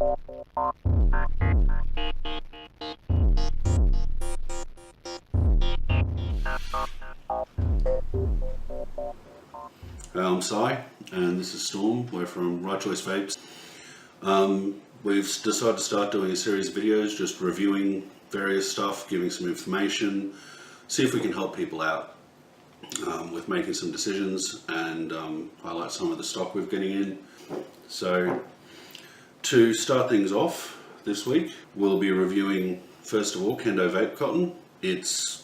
I'm Si, and this is Storm. We're from Right Choice Vapes. We've decided to start doing a series of videos, just reviewing various stuff, giving some information, see if we can help people out with making some decisions and highlight some of the stock we're getting in. So, to start things off this week, we'll be reviewing, first of all, Kendo Vape cotton. It's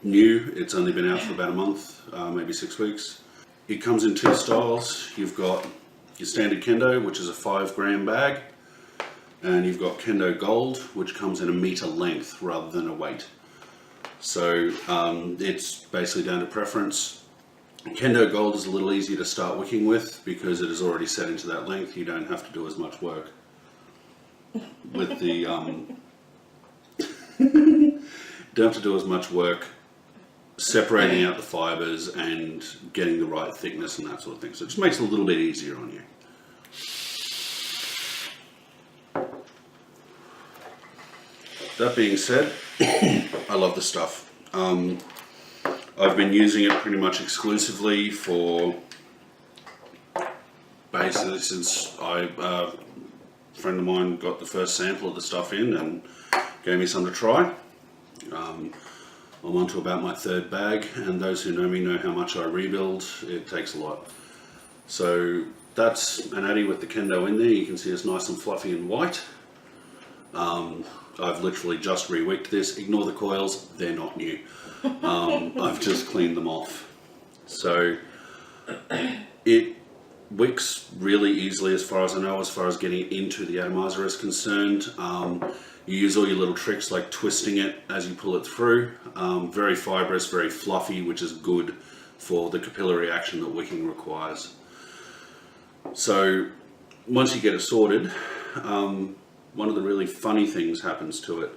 new, it's only been out for about a month, maybe 6 weeks. It comes in two styles. You've got your standard Kendo, which is a 5 gram bag, and you've got Kendo Gold, which comes in a meter length rather than a weight. So it's basically down to preference. Kendo Gold is a little easier to start wicking with because it is already set into that length. You don't have to do as much work with the don't have to do as much work separating out the fibers and getting the right thickness and that sort of thing. So it just makes it a little bit easier on you. That being said, I love the stuff. I've been using it pretty much exclusively for basically since a friend of mine got the first sample of the stuff in and gave me some to try. I'm on to about my 3rd bag, and those who know me know how much I rebuild. It takes a lot. So that's an Addy with the Kendo in there. You can see it's nice and fluffy and white. I've literally just re-wicked this. Ignore the coils, they're not new. I've just cleaned them off. So it wicks really easily as far as I know, as far as getting into the atomizer is concerned. You use all your little tricks like twisting it as you pull it through. Very fibrous, very fluffy, which is good for the capillary action that wicking requires. So once you get it sorted, one of the really funny things happens to it.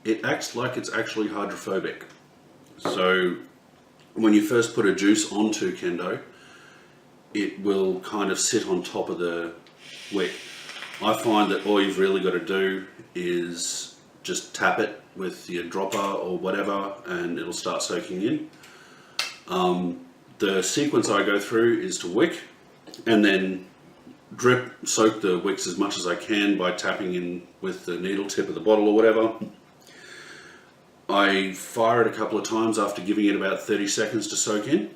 It acts like it's actually hydrophobic. So when you first put a juice onto Kendo, it will kind of sit on top of the wick. I find that all you've really got to do is just tap it with your dropper or whatever and it'll start soaking in. The sequence I go through is to wick and then soak the wicks as much as I can by tapping in with the needle tip of the bottle or whatever. I fire it a couple of times after giving it about 30 seconds to soak in,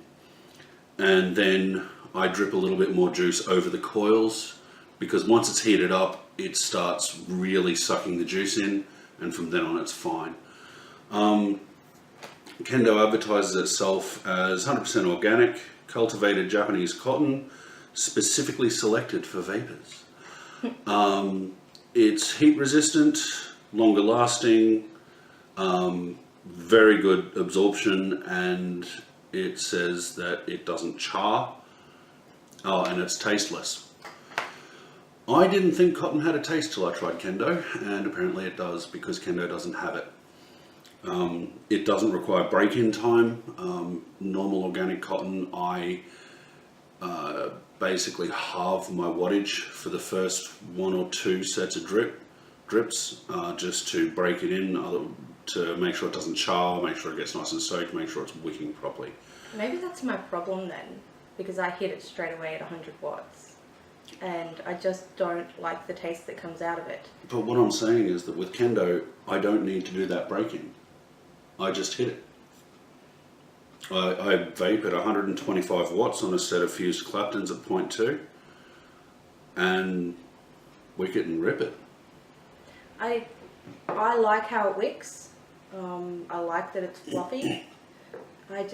and then I drip a little bit more juice over the coils, because once it's heated up it starts really sucking the juice in, and from then on it's fine. Kendo advertises itself as 100% organic, cultivated Japanese cotton, specifically selected for vapors. It's heat resistant, longer lasting, very good absorption, and it says that it doesn't char. Oh, and it's tasteless. I didn't think cotton had a taste till I tried Kendo, and apparently it does, because Kendo doesn't have it. It doesn't require break-in time. Normal organic cotton, I basically halve my wattage for the first 1 or 2 sets of drips, just to break it in, to make sure it doesn't char, make sure it gets nice and soaked, make sure it's wicking properly. Maybe that's my problem then, because I hit it straight away at 100 watts and I just don't like the taste that comes out of it. But what I'm saying is that with Kendo, I don't need to do that break-in. I just hit it. I vape at 125 watts on a set of fused Claptons at 0.2 and wick it and rip it. I like how it wicks. I like that it's fluffy. I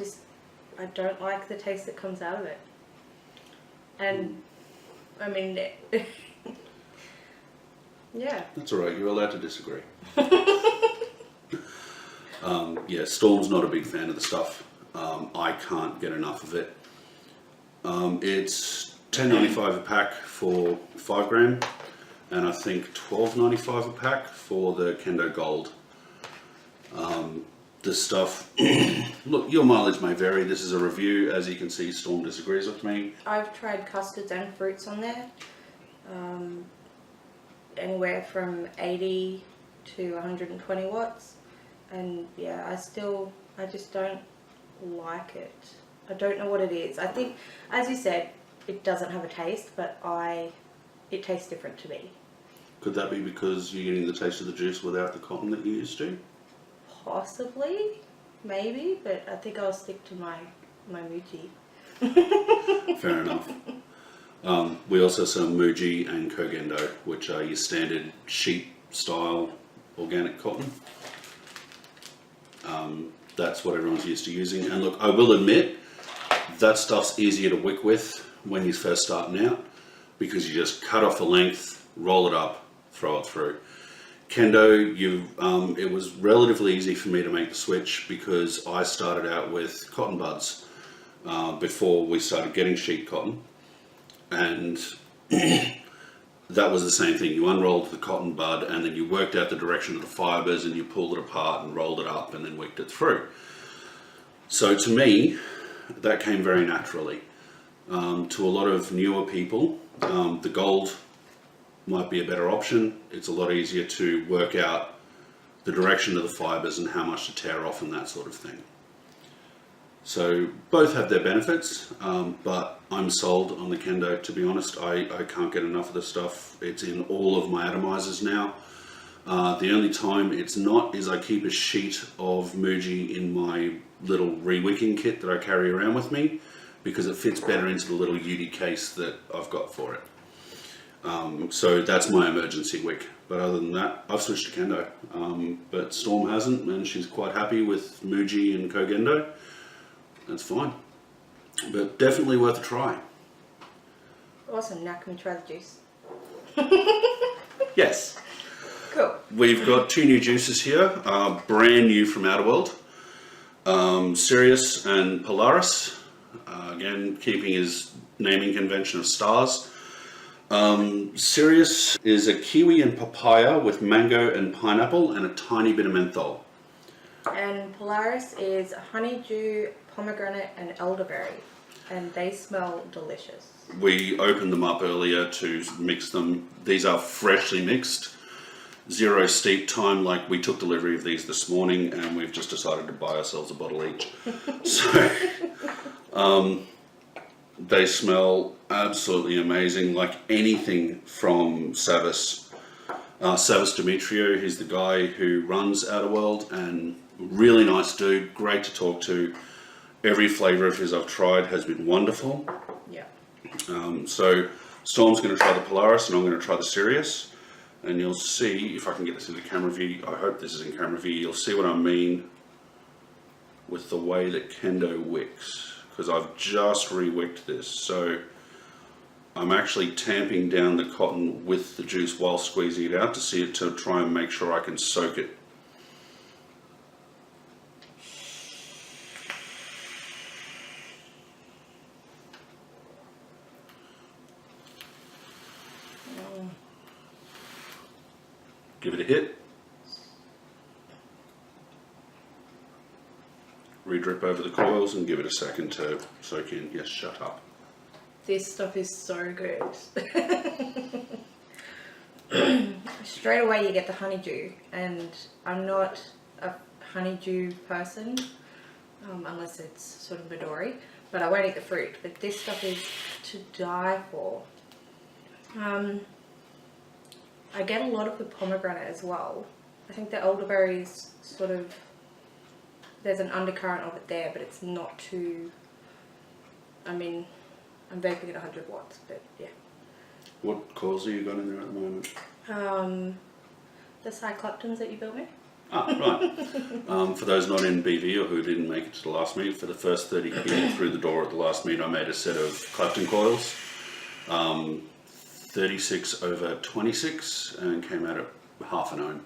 don't like the taste that comes out of it. And I mean, yeah. That's alright, you're allowed to disagree. Yeah, Storm's not a big fan of the stuff. I can't get enough of it. It's $10.95 a pack for 5 gram, and I think $12.95 a pack for the Kendo Gold. The stuff, look, your mileage may vary. This is a review. As you can see, Storm disagrees with me. I've tried custards and fruits on there. anywhere from 80 to 120 watts. And yeah, I just don't like it. I don't know what it is. I think, as you said, it doesn't have a taste, but it tastes different to me. Could that be because you're getting the taste of the juice without the cotton that you used to? Possibly, maybe, but I think I'll stick to my Muji. Fair enough. We also sell Muji and Kogendo, which are your standard sheet style organic cotton. That's what everyone's used to using. And look, I will admit, that stuff's easier to wick with when you're first starting out, because you just cut off the length, roll it up, throw it through. Kendo, it was relatively easy for me to make the switch because I started out with cotton buds before we started getting sheet cotton, and that was the same thing. You unrolled the cotton bud and then you worked out the direction of the fibers and you pulled it apart and rolled it up and then wicked it through. So to me, that came very naturally. To a lot of newer people, the gold might be a better option. It's a lot easier to work out the direction of the fibers and how much to tear off and that sort of thing. So both have their benefits, but I'm sold on the Kendo, to be honest. I can't get enough of this stuff. It's in all of my atomizers now. The only time it's not is I keep a sheet of Muji in my little re-wicking kit that I carry around with me, because it fits better into the little UD case that I've got for it. So that's my emergency wick. But other than that, I've switched to Kendo. But Storm hasn't, and she's quite happy with Muji and Kogendo. That's fine. But definitely worth a try. Awesome. Now can we try the juice? Yes. Cool. We've got two new juices here, brand new from Outerworld. Sirius and Polaris. Again, keeping his naming convention of stars. Sirius is a kiwi and papaya with mango and pineapple and a tiny bit of menthol. And Polaris is honeydew, pomegranate and elderberry, and they smell delicious. We opened them up earlier to mix them. These are freshly mixed, zero steep time. Like, we took delivery of these this morning and we've just decided to buy ourselves a bottle each. So they smell absolutely amazing, like anything from Savas. Savas Demetrio, he's the guy who runs Outerworld, and really nice dude, great to talk to. Every flavour of his I've tried has been wonderful. Yeah. So Storm's going to try the Polaris and I'm going to try the Sirius, and you'll see, if I can get this into camera view, I hope this is in camera view, you'll see what I mean with the way that Kendo wicks, because I've just re-wicked this. So I'm actually tamping down the cotton with the juice while squeezing it out to see it, to try and make sure I can soak it. Give it a hit. Re-drip over the coils and give it a second to soak in. Yes, shut up. This stuff is so good. Straight away you get the honeydew, and I'm not a honeydew person, unless it's sort of Midori, but I won't eat the fruit. But this stuff is to die for. I get a lot of the pomegranate as well. I think the elderberry is sort of, there's an undercurrent of it there, but it's not too, I mean, I'm vaping at 100 watts, but yeah. What coils are you got in there at the moment? The cycloptins that you built me. Ah, right. For those not in BV or who didn't make it to the last meet, for the first 30 people through the door at the last meet, I made a set of Clapton coils. 36 over 26 and came out at half an ohm.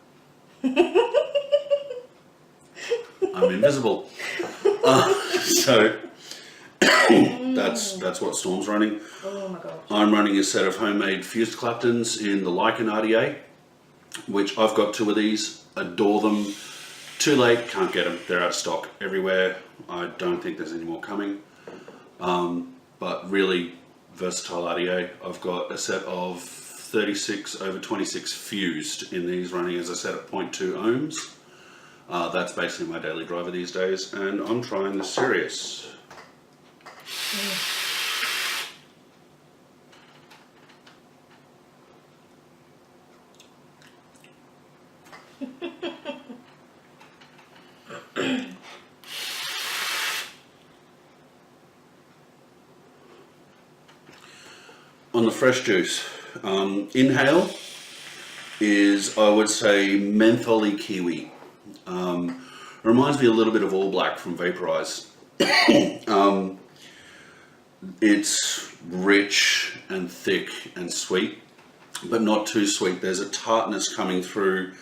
I'm invisible. So that's what Storm's running. Oh my god. I'm running a set of homemade fused Claptons in the Lycan RDA, which I've got 2 of these. Adore them. Too late, can't get them. They're out of stock everywhere. I don't think there's any more coming. But really versatile RDA. I've got a set of 36/26 fused in these, running, as I said, at 0.2 ohms. That's basically my daily driver these days, and I'm trying the Sirius. On the fresh juice, inhale is, I would say, mentholy kiwi. Reminds me a little bit of All Black from Vaporize. It's rich and thick and sweet, but not too sweet. There's a tartness coming through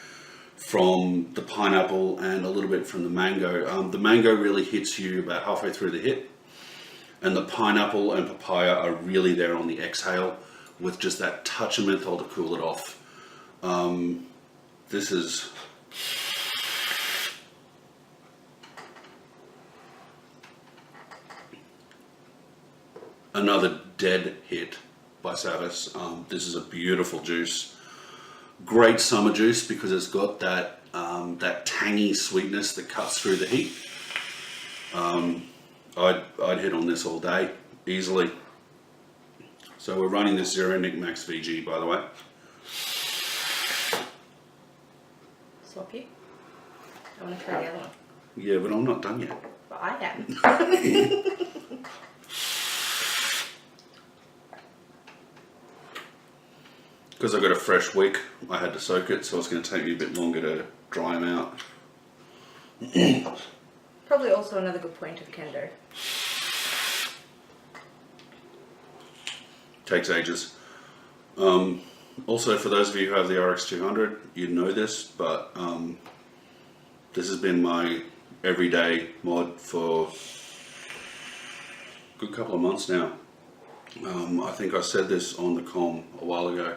from the pineapple and a little bit from the mango. The mango really hits you about halfway through the hit, and the pineapple and papaya are really there on the exhale with just that touch of menthol to cool it off. This is another dead hit by Savis. This is a beautiful juice. Great summer juice because it's got that that tangy sweetness that cuts through the heat. I'd hit on this all day, easily. So we're running this Zero Nic Max VG, by the way. Sloppy. I want to try the other one. Yeah, but I'm not done yet. But I am. Because I got a fresh wick, I had to soak it, so it's going to take me a bit longer to dry them out. Probably also another good point of Kendo. Takes ages. Also, for those of you who have the RX200, you know this, but this has been my everyday mod for a good couple of months now. I think I said this on the comm a while ago.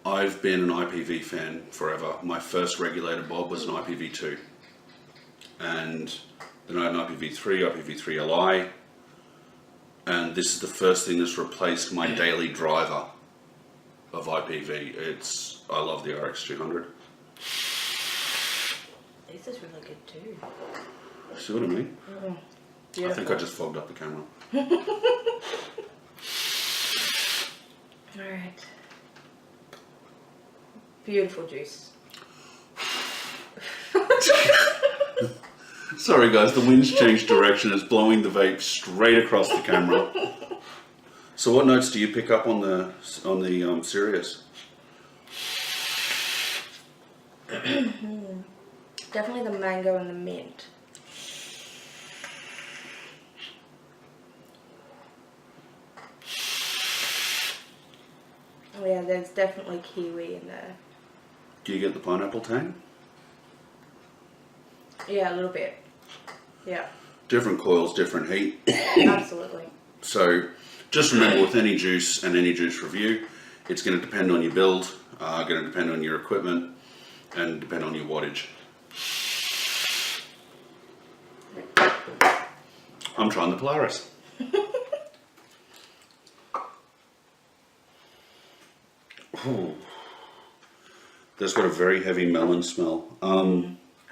I've been an IPV fan forever. My first regulator bob was an IPv2. And then I had an IPv3, IPv3 Li. And this is the first thing that's replaced my daily driver of IPV. I love the RX200. This is really good too. See what I mean? Beautiful. I think I just fogged up the camera. Alright. Beautiful juice. Sorry guys, the wind's changed direction. It's blowing the vape straight across the camera. So what notes do you pick up on the Sirius? Definitely the mango and the mint. Oh yeah, there's definitely kiwi in there. Do you get the pineapple tang? Yeah, a little bit. Yeah. Different coils, different heat. Absolutely. So just remember, with any juice and any juice review, it's going to depend on your build, going to depend on your equipment, and depend on your wattage. I'm trying the Polaris. Ooh. That's got a very heavy melon smell. I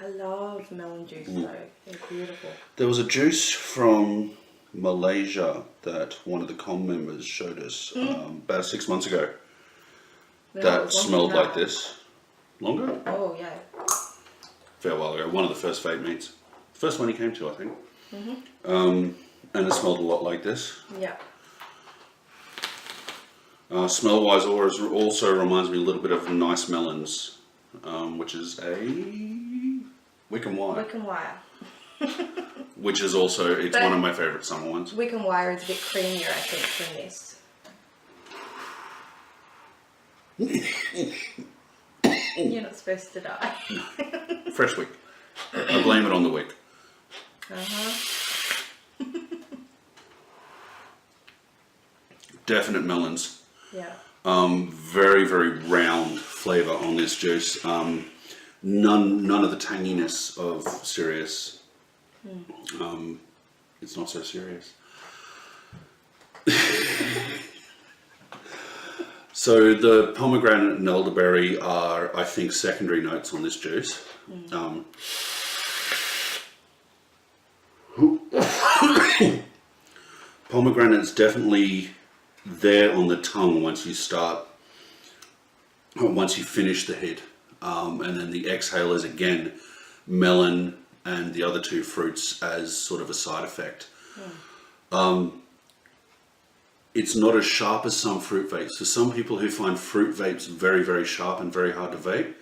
love melon juice though. They're beautiful. There was a juice from Malaysia that one of the comm members showed us about 6 months ago. No, That smelled like this. Longer? Oh yeah. Fair while ago. One of the first vape meets. First one he came to, I think. And it smelled a lot like this. Yeah. Smell-wise, also reminds me a little bit of Nice Melons, which is a Wick and Wire. Wick and Wire. Which is also, it's one of my favourite summer ones. Wick and Wire is a bit creamier, I think, than this. You're not supposed to die. Fresh wick. I blame it on the wick. Definite melons. Yeah. Very, very round flavour on this juice. None of the tanginess of Sirius. It's not so serious. So the pomegranate and elderberry are, I think, secondary notes on this juice. Pomegranate's definitely there on the tongue once you finish the hit. And then the exhale is again melon and the other two fruits as sort of a side effect. It's not as sharp as some fruit vapes. For some people who find fruit vapes very, very sharp and very hard to vape,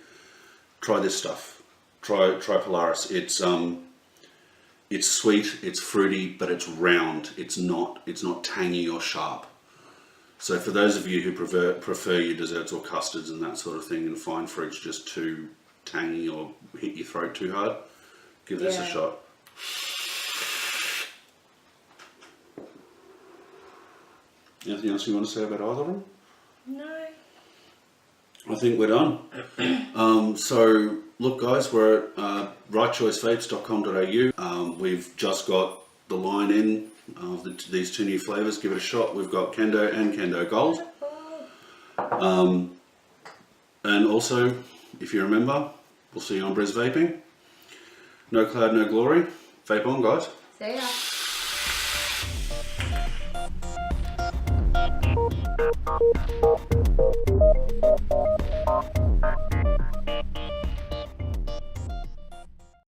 try this stuff. Try Polaris. It's sweet, it's fruity, but it's round. It's not tangy or sharp. So for those of you who prefer your desserts or custards and that sort of thing and find fruits just too tangy or hit your throat too hard, give this a shot. Anything else you want to say about either of them? No. I think we're done. So look guys, we're at rightchoicevapes.com.au. We've just got the line in of these two new flavours. Give it a shot. We've got Kendo and Kendo Gold. And also, if you remember, we'll see you on Briz Vaping. No cloud, no glory. Vape on, guys. See ya.